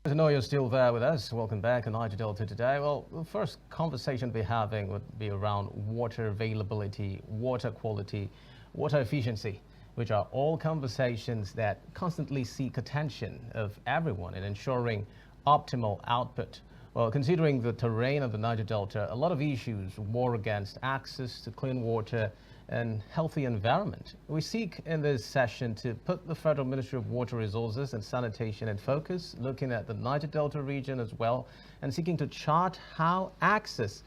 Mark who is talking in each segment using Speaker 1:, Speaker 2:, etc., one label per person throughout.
Speaker 1: To know you're still there with us. Welcome back on Niger Delta Today. Well, the first conversation we're having would be around water availability, water quality, water efficiency, which are all conversations that constantly seek attention of everyone in ensuring optimal output. Well, considering the terrain of the Niger Delta, a lot of issues war against access to clean water and healthy environment. We seek in this session to put the Federal Ministry of Water Resources and Sanitation in focus, looking at the Niger Delta region as well, and seeking to chart how access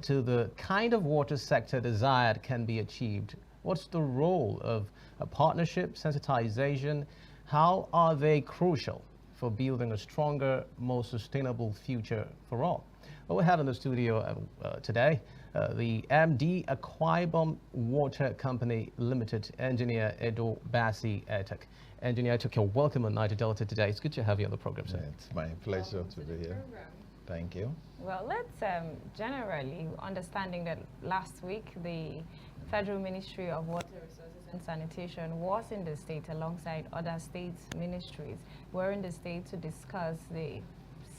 Speaker 1: to the kind of water sector desired can be achieved. What's the role of a partnership, sensitization? How are they crucial for building a stronger, more sustainable future for all? Well, we have in the studio today the MD Akwa Water Company Limited, Engineer Edo Bassey Etuk. Engineer Etuk, you're welcome on Niger Delta today. It's good to have you on the program, sir.
Speaker 2: Yeah, it's my pleasure to be here. Thank you.
Speaker 3: Well, let's generally, understanding that last week the Federal Ministry of Water Resources and Sanitation was in the state alongside other states' ministries. We're in the state to discuss the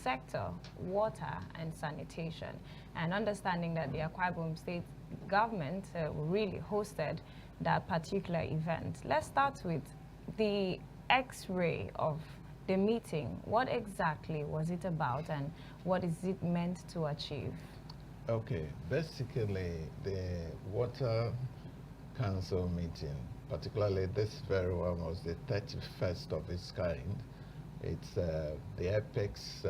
Speaker 3: sector, water and sanitation, and understanding that the Akwa Ibom state government really hosted that particular event. Let's start with the X-ray of the meeting. What exactly was it about and what is it meant to achieve?
Speaker 2: Okay, basically the Water Council meeting, particularly this very one, was the 31st of its kind. It's the apex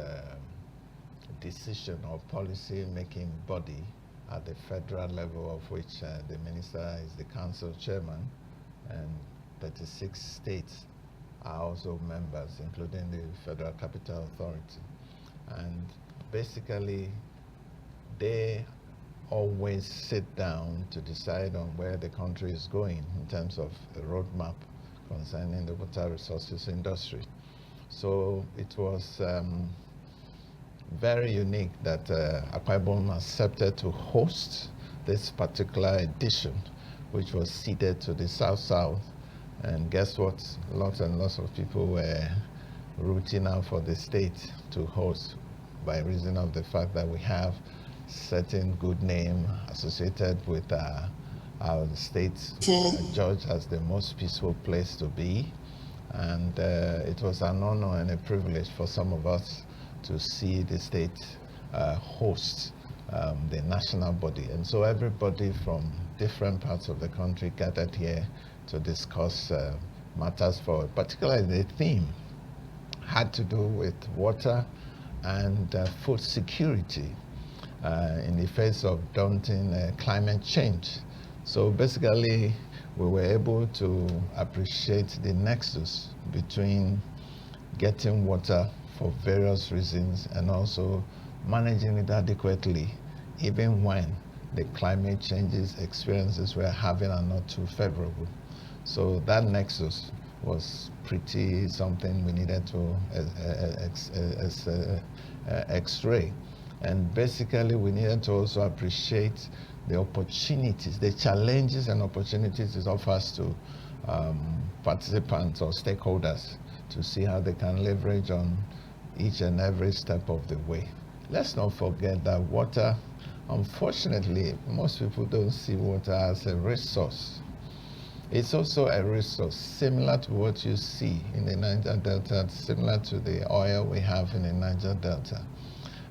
Speaker 2: decision or policy making body at the federal level, of which the minister is the council chairman, and 36 states are also members, including the Federal Capital Authority. And basically, they always sit down to decide on where the country is going in terms of a roadmap concerning the water resources industry. So it was very unique that Akwa Ibom accepted to host this particular edition, which was seated to the south-south. And guess what? Lots and lots of people were rooting out for the state to host by reason of the fact that we have certain good name associated with our state judge as the most peaceful place to be. And it was an honor and a privilege for some of us to see the state host the national body. And so everybody from different parts of the country gathered here to discuss matters for, particularly the theme had to do with water and food security in the face of daunting climate change. So basically, we were able to appreciate the nexus between getting water for various reasons and also managing it adequately, even when the climate changes experiences we're having are not too favorable. So that nexus was pretty something we needed to x-ray. And basically, we needed to also appreciate the opportunities, the challenges and opportunities it offers to participants or stakeholders to see how they can leverage on each and every step of the way. Let's not forget that water, unfortunately, most people don't see water as a resource. It's also a resource similar to what you see in the Niger Delta, similar to the oil we have in the Niger Delta.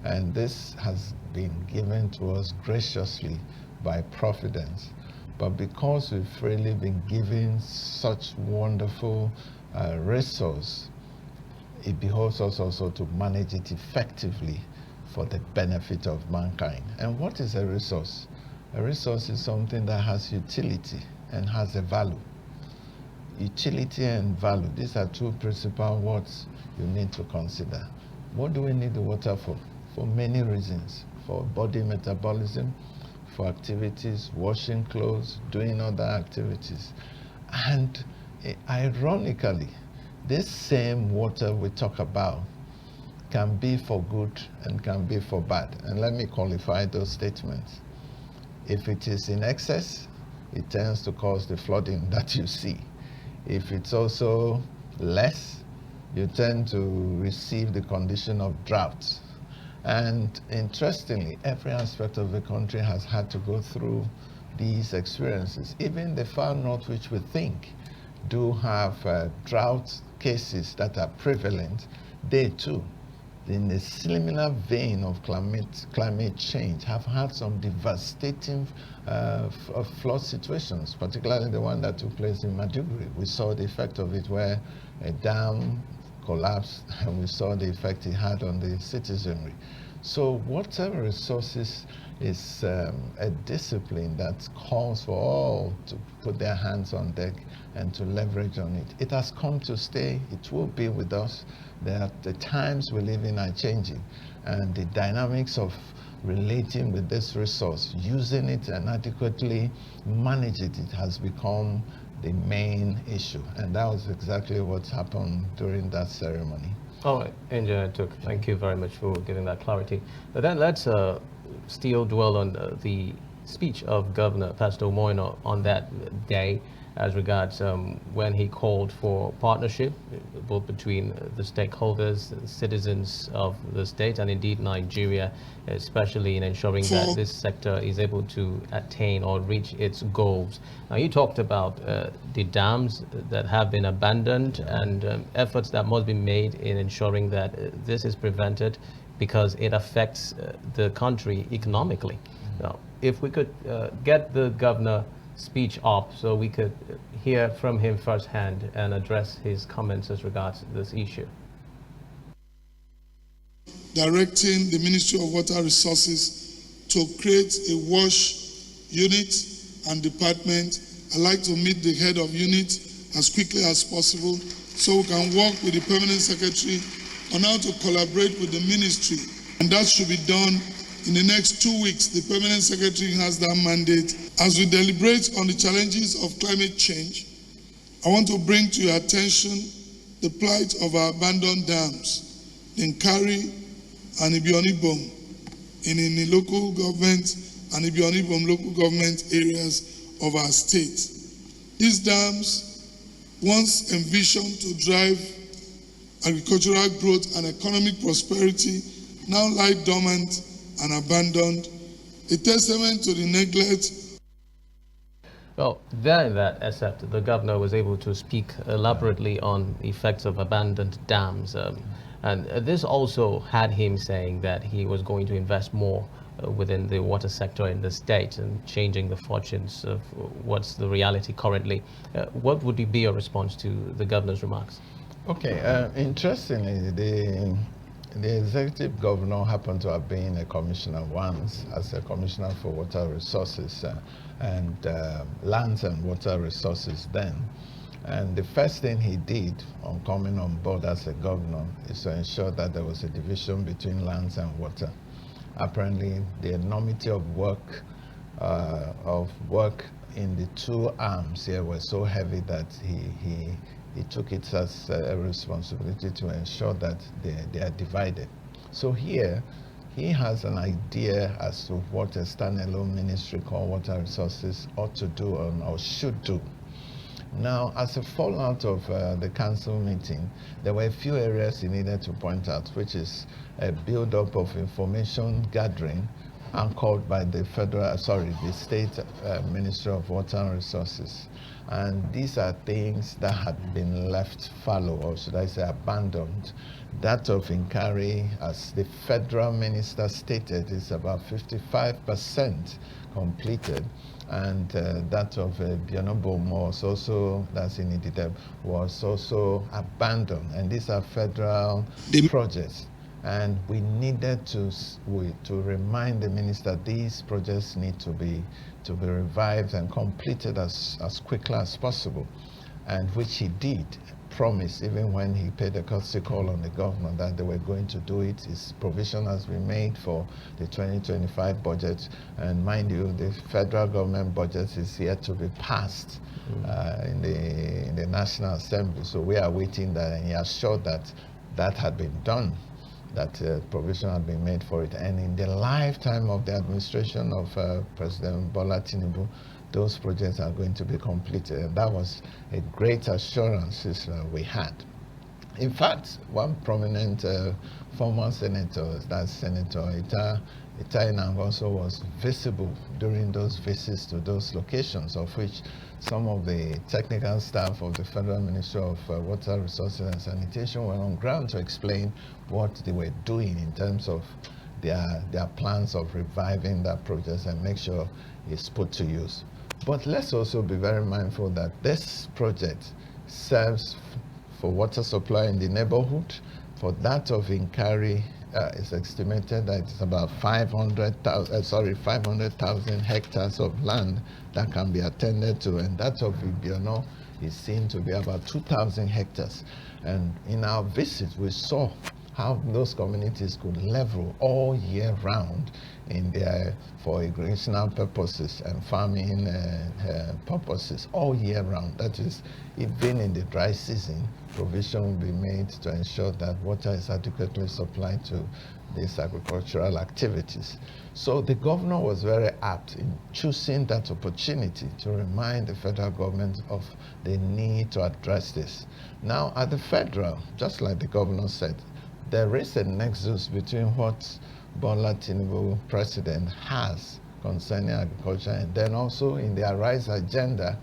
Speaker 2: And this has been given to us graciously by Providence. But because we've really been given such wonderful resource, it behoves us also to manage it effectively for the benefit of mankind. And what is a resource? A resource is something that has utility and has a value. Utility and value, these are two principal words you need to consider. What do we need the water for? For many reasons. For body metabolism, for activities, washing clothes, doing other activities. And ironically, this same water we talk about can be for good and can be for bad. And let me qualify those statements. If it is in excess, it tends to cause the flooding that you see. If it's also less, you tend to receive the condition of drought. And interestingly, every aspect of the country has had to go through these experiences. Even the far north, which we think do have drought cases that are prevalent, they too, in a similar vein of climate change, have had some devastating flood situations, particularly the one that took place in Maiduguri. We saw the effect of it where a dam collapsed, and we saw the effect it had on the citizenry. So water resources is a discipline that calls for all to put their hands on deck and to leverage on it. It has come to stay. It will be with us. The times we live in are changing, and the dynamics of relating with this resource, using it and adequately manage it, it has become the main issue. And that was exactly what happened during that ceremony.
Speaker 1: All right, Engr Etuk, thank you very much for giving that clarity. But then let's still dwell on the speech of Governor Pastor Moino on that day as regards when he called for partnership both between the stakeholders, citizens of the state, and indeed Nigeria, especially in ensuring that this sector is able to attain or reach its goals. Now, you talked about the dams that have been abandoned and efforts that must be made in ensuring that this is prevented because it affects the country economically. Now, if we could get the governor speech up so we could hear from him firsthand and address his comments as regards this issue.
Speaker 4: Directing the Ministry of Water Resources to create a wash unit and department. I'd like to meet the head of unit as quickly as possible so we can work with the permanent secretary on how to collaborate with the ministry. And that should be done in the next 2 weeks. The permanent secretary has that mandate. As we deliberate on the challenges of climate change, I want to bring to your attention the plight of our abandoned dams in Engr and Ibom in the local government and Ibom local government areas of our state. These dams, once envisioned to drive agricultural growth and economic prosperity, now lie dormant and abandoned, a testament to the neglect.
Speaker 1: Well, there in that except the governor was able to speak elaborately on the effects of abandoned dams. And this also had him saying that he was going to invest more within the water sector in the state and changing the fortunes of what's the reality currently. What would be your response to the governor's remarks?
Speaker 2: Okay, interestingly, the executive governor happened to have been a commissioner once as a commissioner for water resources and lands and water resources then. And the first thing he did on coming on board as a governor is to ensure that there was a division between lands and water. Apparently, the enormity of work in the two arms here was so heavy that he took it as a responsibility to ensure that they are divided. So here, he has an idea as to what a standalone ministry called Water Resources ought to do or should do. Now, as a fallout of the council meeting, there were a few areas he needed to point out, which is a build-up of information gathering anchored by the state Ministry of Water and Resources. And these are things that had been left fallow, or should I say abandoned. That of Engr, as the federal minister stated, is about 55% completed. And that of Ibom was also, that's in Idideb, was also abandoned. And these are federal projects. And we needed to remind the minister these projects need to be revived and completed as quickly as possible, and which he did promise even when he paid a courtesy call on the governor that they were going to do it. His provision has been made for the 2025 budget, and mind you, the federal government budget is yet to be passed in the National Assembly. So we are waiting that, and he assured that that had been done, that provision had been made for it. And in the lifetime of the administration of President Bola Tinubu, those projects are going to be completed. And that was a great assurance we had. In fact, one prominent former senator, that's Senator Ita also was visible during those visits to those locations, of which some of the technical staff of the Federal Ministry of Water Resources and Sanitation were on ground to explain what they were doing in terms of their plans of reviving that project and make sure it's put to use. But let's also be very mindful that this project serves for water supply in the neighborhood. For that of Inkari, it's estimated that it's about 500,000 hectares of land that can be attended to, and that of Ibiono is seen to be about 2,000 hectares. And in our visit, we saw how those communities could level all year round in their for recreational purposes and farming purposes all year round. That is, even in the dry season, provision will be made to ensure that water is adequately supplied to these agricultural activities. So the governor was very apt in choosing that opportunity to remind the federal government of the need to address this. Now, at the federal, just like the governor said, there is a nexus between what Bola Tinubu, president, has concerning agriculture, and then also in the Arise agenda,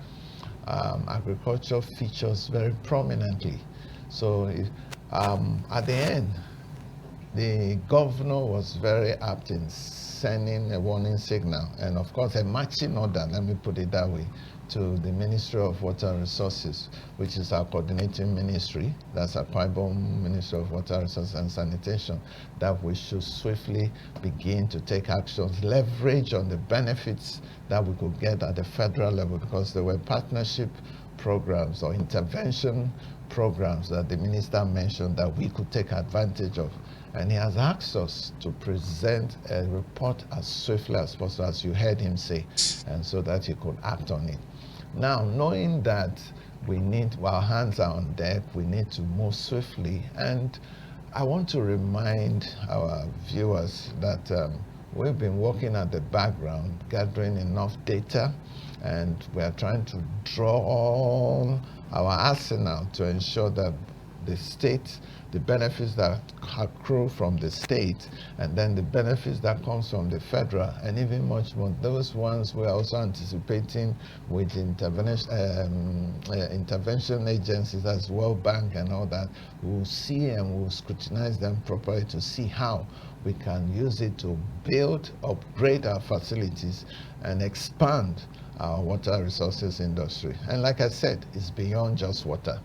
Speaker 2: agriculture features very prominently. So at the end, the governor was very apt in sending a warning signal, and of course a marching order, let me put it that way, to the Ministry of Water Resources, which is our coordinating ministry, that's Akwa Ibom Ministry of Water Resources and Sanitation, that we should swiftly begin to take actions, leverage on the benefits that we could get at the federal level, because there were partnership programs or intervention programs that the minister mentioned that we could take advantage of. And he has asked us to present a report as swiftly as possible, as you heard him say, and so that he could act on it. Now, knowing that our hands are on deck, we need to move swiftly. And I want to remind our viewers that we've been working at the background, gathering enough data, and we are trying to draw all our arsenal to ensure that the state, the benefits that accrue from the state, and then the benefits that comes from the federal, and even much more, those ones we're also anticipating with intervention agencies as World Bank and all that. We'll see and we'll scrutinize them properly to see how we can use it to build, upgrade our facilities, and expand our water resources industry. And like I said, it's beyond just water.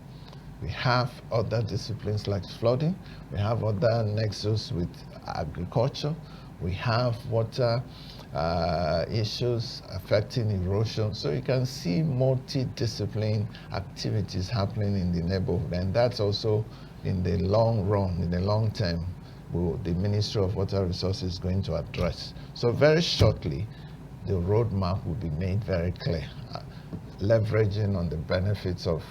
Speaker 2: We have other disciplines like flooding. We have other nexus with agriculture. We have water issues affecting erosion. So you can see multidiscipline activities happening in the neighborhood. And that's also in the long run, in the long term, the Ministry of Water Resources is going to address. So very shortly, the roadmap will be made very clear, leveraging on the benefits of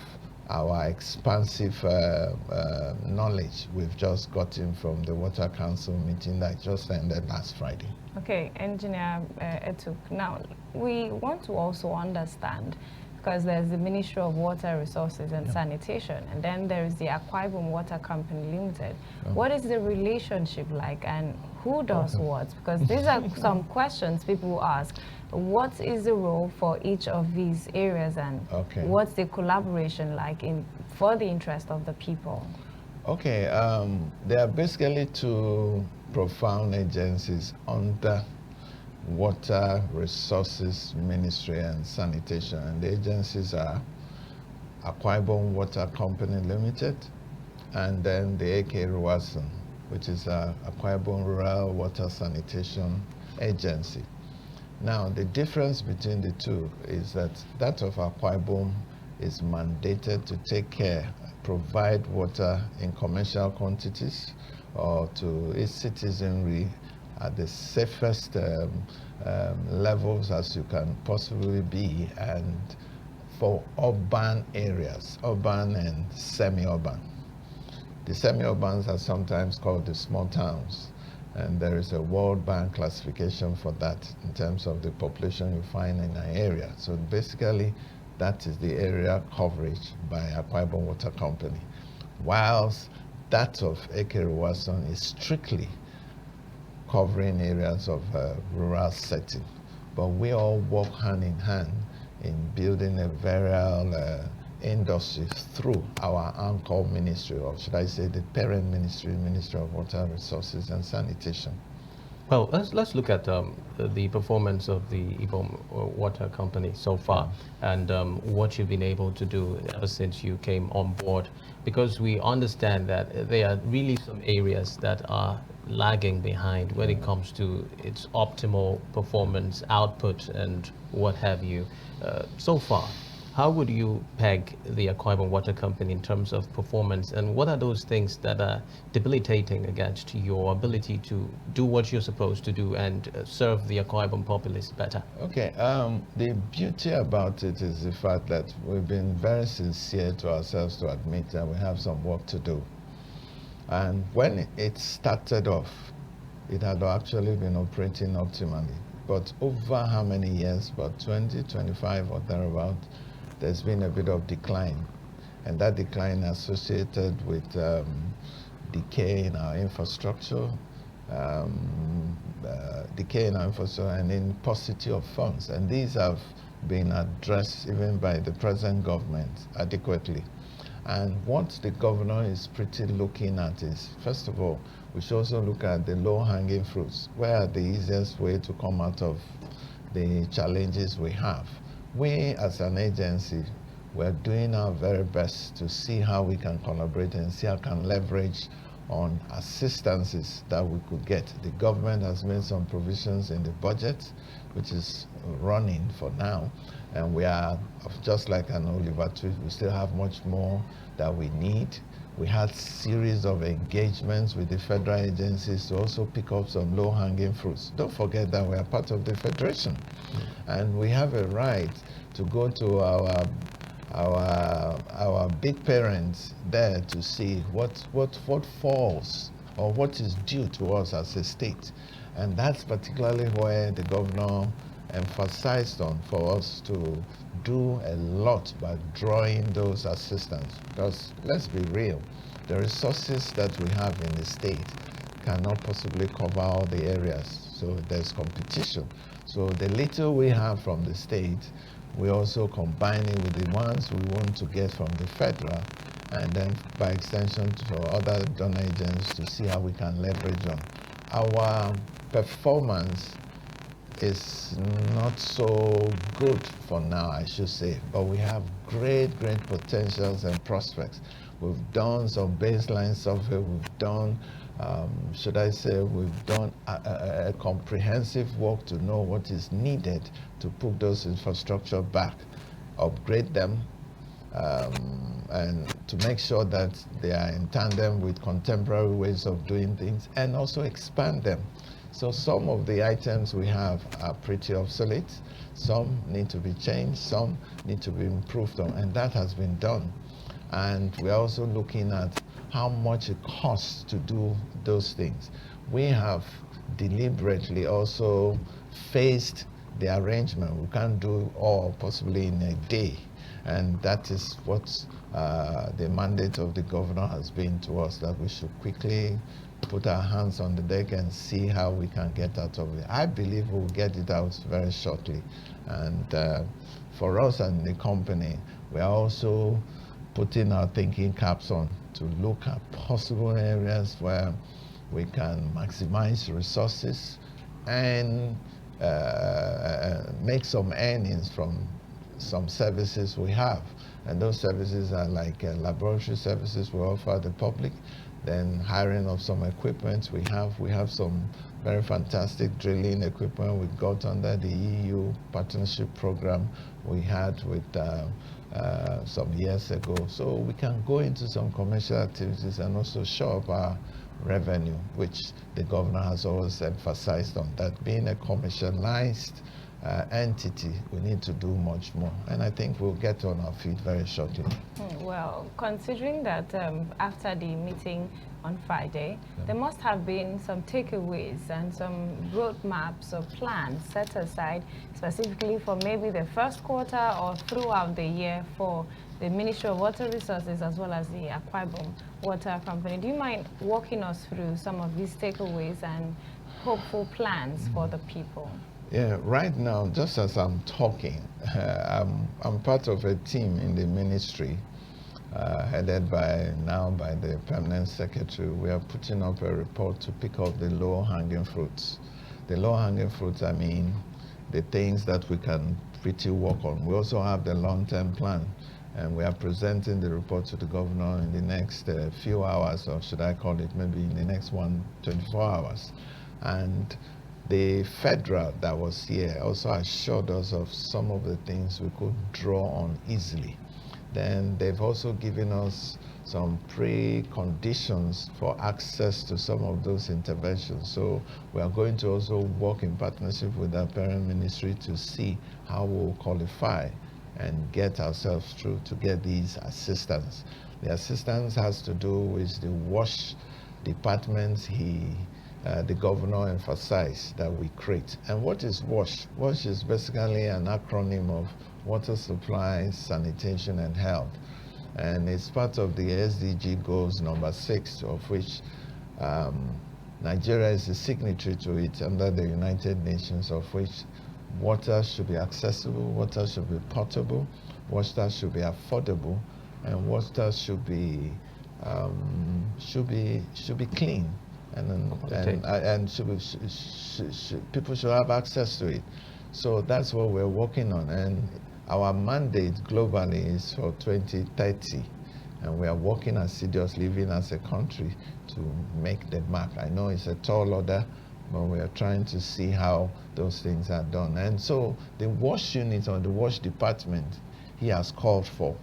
Speaker 2: our expansive knowledge we've just gotten from the Water Council meeting that just ended last Friday. Okay,
Speaker 3: Engineer Etuk, now we want to also understand, because there's the Ministry of Water Resources and Sanitation, and then there is the Akwa Ibom Water Company Limited. What is the relationship like, and who does what? Because these are some questions people ask. What is the role for each of these areas, and what's the collaboration like for the interest of the people?
Speaker 2: Okay, there are basically two profound agencies under Water Resources Ministry and Sanitation, and the agencies are Akwa Ibom Water Company Limited, and then the AK Ruwasan, which is Akwa Ibom Rural Water Sanitation Agency. Now, the difference between the two is that of Akwa Ibom is mandated to take care, provide water in commercial quantities or to its citizenry at the safest levels as you can possibly be, and for urban areas, urban and semi-urban. The semi-urbans are sometimes called the small towns, and there is a World Bank classification for that in terms of the population you find in an area. So basically, that is the area coverage by Akwa Ibom Water Company. whilst that of Ekere is strictly covering areas of rural setting. But we all work hand in hand in building a various industries through our anchor ministry, or should I say the parent ministry, Ministry of Water Resources and Sanitation.
Speaker 1: Well, let's look at the performance of the Ibom Water Company so far, and what you've been able to do ever since you came on board, because we understand that there are really some areas that are lagging behind when it comes to its optimal performance, output, and what have you. So far, how would you peg the Akwa Ibom Water Company in terms of performance, and what are those things that are debilitating against your ability to do what you're supposed to do and serve the Akwa Ibom populace better?
Speaker 2: Okay, the beauty about it is the fact that we've been very sincere to ourselves to admit that we have some work to do. And when it started off, it had actually been operating optimally. But over how many years, about 20, 25 or thereabout, there's been a bit of decline. And that decline associated with decay in our infrastructure, and in paucity of funds. And these have been addressed even by the present government adequately. And what the governor is pretty looking at is, first of all, we should also look at the low-hanging fruits. Where are the easiest way to come out of the challenges we have? We, as an agency, we're doing our very best to see how we can collaborate and see how we can leverage on assistances that we could get. The government has made some provisions in the budget, which is running for now. And we are, just like an Oliver tree, we still have much more that we need. We had series of engagements with the federal agencies to also pick up some low-hanging fruits. Don't forget that we are part of the federation. And we have a right to go to our big parents there to see what falls or what is due to us as a state. And that's particularly where the governor emphasized on for us to do a lot by drawing those assistance. Because let's be real, the resources that we have in the state cannot possibly cover all the areas. So there's competition. So the little we have from the state, we also combine it with the ones we want to get from the federal, and then by extension to other donor agents to see how we can leverage on. Our performance is not so good for now, I should say, but we have great potentials and prospects. We've done some baseline survey, we've done, we've done a comprehensive work to know what is needed to put those infrastructure back, upgrade them, and to make sure that they are in tandem with contemporary ways of doing things, and also expand them. So some of the items we have are pretty obsolete, some need to be changed, some need to be improved on, and that has been done. And we're also looking at how much it costs to do those things. We have deliberately also phased the arrangement. We can't do all possibly in a day. And that is what the mandate of the governor has been to us, that we should quickly put our hands on the deck and see how we can get out of it. I believe we'll get it out very shortly. And for us and the company, we are also putting our thinking caps on to look at possible areas where we can maximize resources and make some earnings from some services we have. And those services are like laboratory services we offer the public, then hiring of some equipment we have. We have some very fantastic drilling equipment we got under the EU partnership program we had with some years ago. So we can go into some commercial activities and also show up our revenue, which the governor has always emphasized on, that being a commercialized entity, we need to do much more. And I think we'll get on our feet very shortly.
Speaker 3: Well, considering that after the meeting on Friday, there must have been some takeaways and some roadmaps or plans set aside specifically for maybe the first quarter or throughout the year for the Ministry of Water Resources as well as the Akwa Ibom Water Company. Do you mind walking us through some of these takeaways and hopeful plans for the people?
Speaker 2: Yeah, right now, just as I'm talking, I'm part of a team in the ministry headed by the permanent secretary. We are putting up a report to pick up the low-hanging fruits. The low-hanging fruits, I mean, the things that we can pretty work on. We also have the long-term plan, and we are presenting the report to the governor in the next few hours, or should I call it maybe in the next 24 hours. And the federal that was here also assured us of some of the things we could draw on easily. Then they've also given us some preconditions for access to some of those interventions. So we are going to also work in partnership with our parent ministry to see how we'll qualify and get ourselves through to get these assistance. The assistance has to do with the WASH departments the governor emphasized that we create. And what is WASH? WASH is basically an acronym of Water Supply, Sanitation and Health. And it's part of the SDG goals number 6, of which Nigeria is a signatory to it under the United Nations, of which water should be accessible, water should be potable, water should be affordable, and water should be clean. And people should have access to it. So that's what we're working on. And our mandate globally is for 2030. And we are working assiduously, even as a country, to make the mark. I know it's a tall order, but we are trying to see how those things are done. And so the WASH unit or the WASH department he has called for,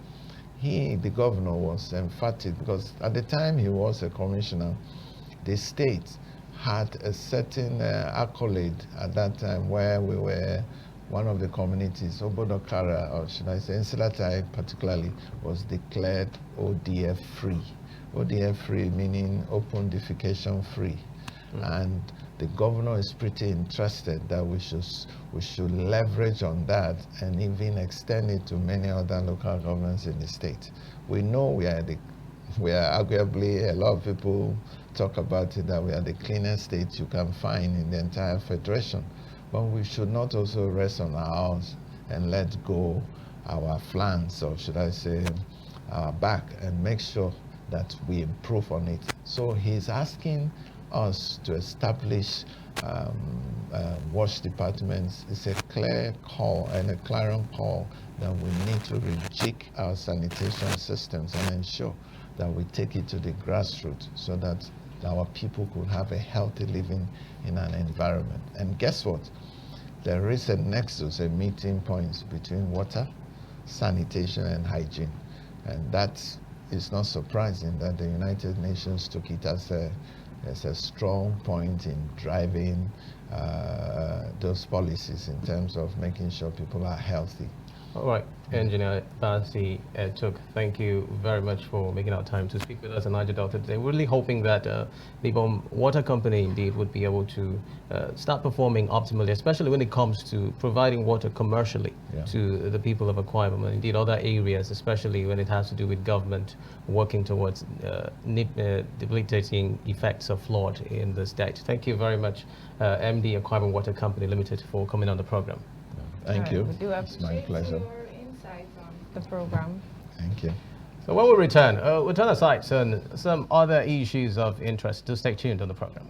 Speaker 2: the governor was emphatic, because at the time he was a commissioner, the state had a certain accolade at that time where we were one of the communities, Obodokara, or should I say Nsilatai particularly, was declared ODF free. ODF free meaning open defecation free. And the governor is pretty interested that we should leverage on that and even extend it to many other local governments in the state. We know we are arguably, a lot of people talk about it, that we are the cleanest state you can find in the entire federation. But we should not also rest on our arms and let go our flanks, or should I say our back, and make sure that we improve on it. So he's asking us to establish WASH departments. It's a clear call and a clarion call that we need to rejig our sanitation systems and ensure that we take it to the grassroots so that our people could have a healthy living in an environment. And guess what? There is a nexus, a meeting point between water, sanitation, and hygiene. And that is not surprising that the United Nations took it as a strong point in driving those policies in terms of making sure people are healthy.
Speaker 1: All right, Engineer Bassey Etuk, thank you very much for making our time to speak with us on Niger Delta today. We're really hoping that the Ibom Water Company indeed would be able to start performing optimally, especially when it comes to providing water commercially to the people of Akwa Ibom and indeed other areas, especially when it has to do with government working towards debilitating effects of flood in the state. Thank you very much, MD Akwa Ibom Water Company Limited, for coming on the program.
Speaker 2: Thank you.
Speaker 3: We do
Speaker 2: It's my pleasure.
Speaker 3: your insights on the program.
Speaker 2: Thank you.
Speaker 1: So when we return, we'll turn aside some other issues of interest. Do stay tuned on the program.